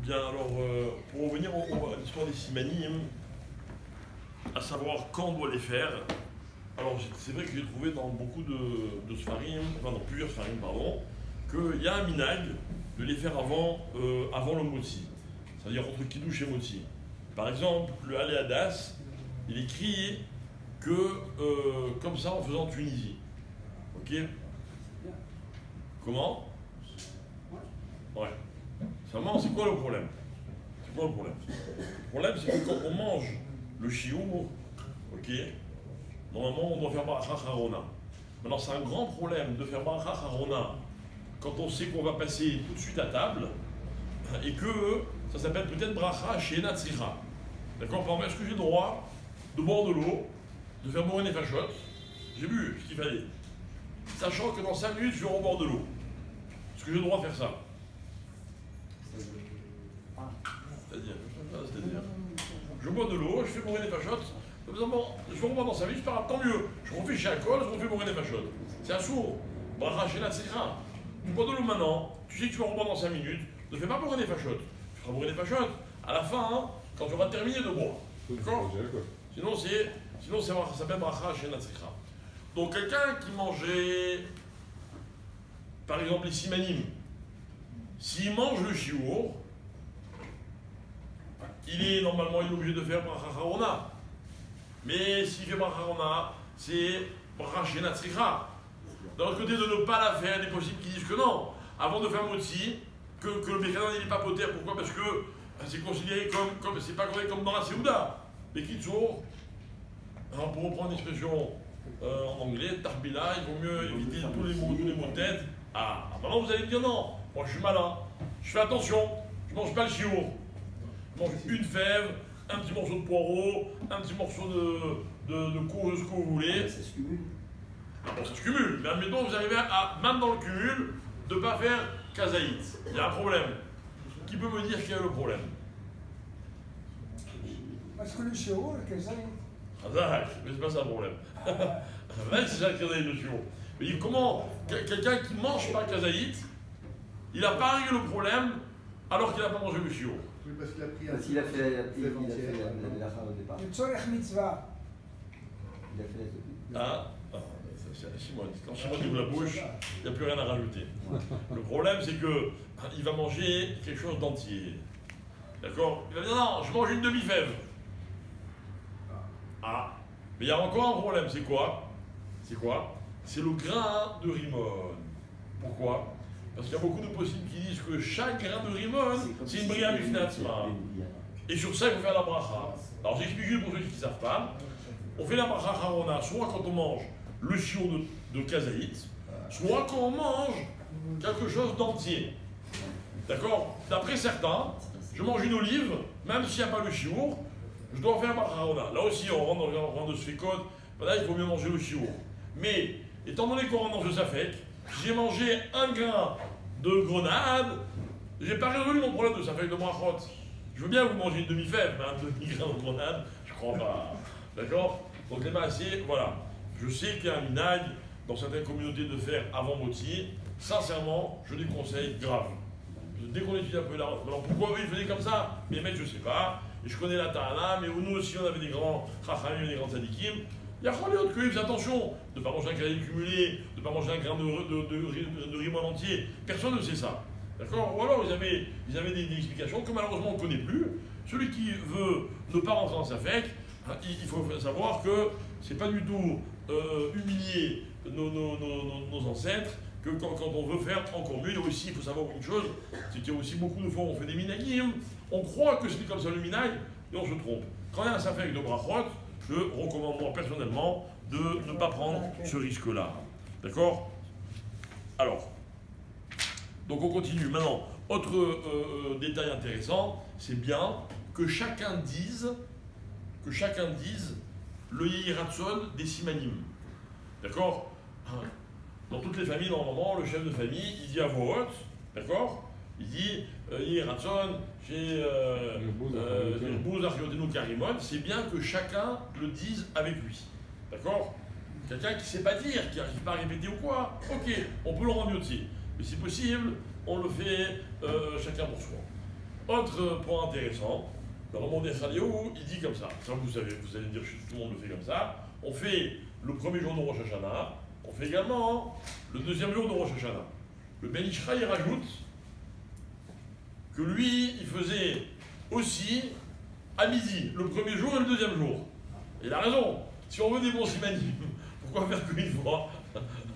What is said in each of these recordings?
Bien, alors, pour revenir à l'histoire des simanim, à savoir quand on doit les faire, alors c'est vrai que j'ai trouvé dans beaucoup de sfarim, enfin dans plusieurs sfarim, pardon, qu'il y a un minag de les faire avant le motzi, c'est-à-dire entre kiddush et motzi. Par exemple, le Halé Hadas, il écrit que comme ça en faisant Tunisie. Ok? Comment? Ouais. Seulement, c'est quoi le problème? C'est quoi le problème? Le problème, c'est que quand on mange le chiour, ok, normalement, on doit faire bracha harona. Maintenant, c'est un grand problème de faire bracha harona quand on sait qu'on va passer tout de suite à table et que ça s'appelle peut-être bracha chez Natsira. D'accord? Par exemple, est-ce que j'ai le droit de boire de l'eau, de faire boire une fachot? J'ai bu ce qu'il fallait. Sachant que dans 5 minutes, je vais boire de l'eau. Est-ce que j'ai le droit de faire ça? C'est-à-dire, je bois de l'eau, je fais boire des fachottes. Je vais reboire dans 5 minutes, tant mieux. Je refais chez Alcool, je refais boire des fachottes. C'est un sourd. Bracha chez Natsira. Tu bois de l'eau maintenant, tu sais que tu vas reboire dans 5 minutes, ne fais pas boire des fachottes. Tu feras boire des fachottes à la fin, hein, quand tu auras terminé de boire. D'accord? Sinon, ça s'appelle bracha chez Natsira. Donc, quelqu'un qui mangeait, par exemple, les simanim, s'il mange le chiour, normalement il est obligé de faire bracha harona. Mais s'il fait bracha harona, c'est bracha chez Natsira. D'un autre côté, de ne pas la faire, il est possible qu'ils disent que non. Avant de faire motzi, que le béchanan il n'est pas poter. Pourquoi? Parce que c'est considéré comme c'est pas comme dans la Séouda. Les kitsour, pour reprendre l'expression en anglais, tarbila, il vaut mieux éviter tous les mots de tête. Ah, maintenant vous allez me dire non, moi je suis malin, je fais attention, je mange pas le chiour. Je mange une fève, un petit morceau de poireau, un petit morceau de courge, ce que vous voulez. Ça se cumule. Bon, ça se cumule, mais admettons vous arrivez à, même dans le cumul, de ne pas faire kazaït. Il y a un problème. Qui peut me dire quel est le problème? Parce que le chiour, le kazaït. Ah, mais c'est pas ça le problème. Même si c'est un kazaït le chiour. Mais comment quelqu'un qui ne mange pas kazaït, il n'a pas réglé le problème alors qu'il n'a pas mangé le chiour? Oui, parce qu'il a pris Parce qu'il a fait la mélacha au départ. Le tzorech mitzvah. Il a fait la C'est Shimon. Quand Shimon ouvre la bouche, il n'y a plus rien à rajouter. Le problème, c'est qu'il va manger quelque chose d'entier. D'accord? Il va dire non, je mange une demi-fève. Ah, mais il y a encore un problème, c'est quoi? C'est quoi? C'est le grain de rimon. Pourquoi? Parce qu'il y a beaucoup de possibles qui disent que chaque grain de rimon, c'est une bria mifnatzma. Et sur ça, il faut faire la bracha. Alors j'explique juste pour ceux qui ne savent pas. On fait la bracha harona, soit quand on mange le chiour de kazaït, soit quand on mange quelque chose d'entier. D'accord? D'après certains, je mange une olive, même s'il n'y a pas le chiour, je dois faire bracha harona. Là aussi, on rentre dans le rang de sfikot, là, il vaut mieux manger le chiour. Mais, étant donné qu'on rentre dans le safek, j'ai mangé un grain de grenade, j'ai pas résolu mon problème de safek de brachot. Je veux bien vous manger une demi-fève, mais un demi-grain de grenade, je crois pas. D'accord? Donc les massiers, voilà. Je sais qu'il y a un minag dans certaines communautés de faire avant motzi. Sincèrement, je déconseille grave. Dès qu'on étudie un peu là, alors pourquoi eux ils faisaient comme ça? Mais mec, je sais pas. Et je connais la Ta'ana, mais nous aussi on avait des grands chachamim, des grands tzadikim. Il y a les autres que attention, de ne pas manger un cahier cumulé, de ne pas manger un grain de rimon entier. Personne ne sait ça. D'accord? Ou alors ils avaient des explications que malheureusement on ne connaît plus. Celui qui veut ne pas rentrer dans sa fête, il faut savoir que ce n'est pas du tout humilier nos ancêtres, que quand on veut faire encore mieux. Et aussi, il faut savoir une chose, c'est qu'il y a aussi beaucoup de fois où on fait des minagim, on croit que c'est comme ça le minag, et on se trompe. Quand il y a un safek de brachot, je recommande moi personnellement de ne pas prendre ce risque-là. D'accord? Alors, donc on continue. Maintenant, autre détail intéressant, c'est bien que chacun dise le Yehiratson des simanim. D'accord? Dans toutes les familles, normalement, le chef de famille, il dit à voix haute, d'accord? Il dit Yehiratson, j'ai Bouz Archiotenu Karimon, c'est bien que chacun le dise avec lui. D'accord? Quelqu'un qui ne sait pas dire, qui n'arrive pas à répéter ou quoi, ok, on peut le rendre mieux. Mais si possible, on le fait chacun pour soi. Autre point intéressant, le Ramon Echaliaou, il dit comme ça. Ça, vous allez me dire, tout le monde le fait comme ça. On fait le premier jour de Rosh Hashanah, on fait également le deuxième jour de Rosh Hashanah. Le Ben Ishra, il rajoute que lui, il faisait aussi à midi, le premier jour et le deuxième jour. Et il a raison. Si on veut des bons simanim, pourquoi faire qu'une fois?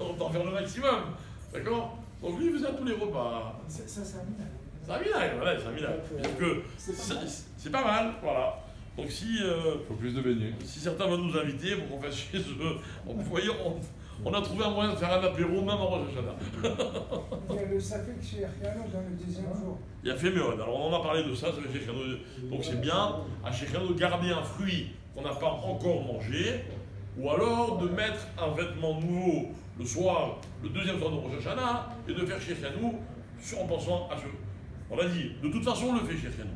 On en faire le maximum. D'accord? Donc lui, il faisait à tous les repas. Ça, c'est un minage. C'est un minage, voilà, c'est un minage. C'est pas mal, voilà. Donc si... faut plus de beignets. Si certains veulent nous inviter pour qu'on fasse chez eux, vous voyez, on a trouvé un moyen de faire un apéro même en Rosh Hashanah. Il y a le Safek chez Erkano dans le deuxième jour. Il y a fait mieux. Alors on en a parlé de ça, ça fait Shechano. Donc c'est bien à Shechano de garder un fruit qu'on n'a pas encore mangé, ou alors de mettre un vêtement nouveau le soir, le deuxième soir de Rosh Hashanah, et de faire Shechano en pensant à ce. On a dit, de toute façon on le fait Shechano.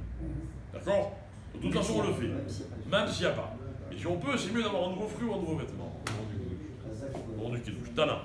D'accord? De toute façon on le fait, même s'il n'y a pas. Et si on peut, c'est mieux d'avoir un nouveau fruit ou un nouveau vêtement. Bon du Kiddush. Tana.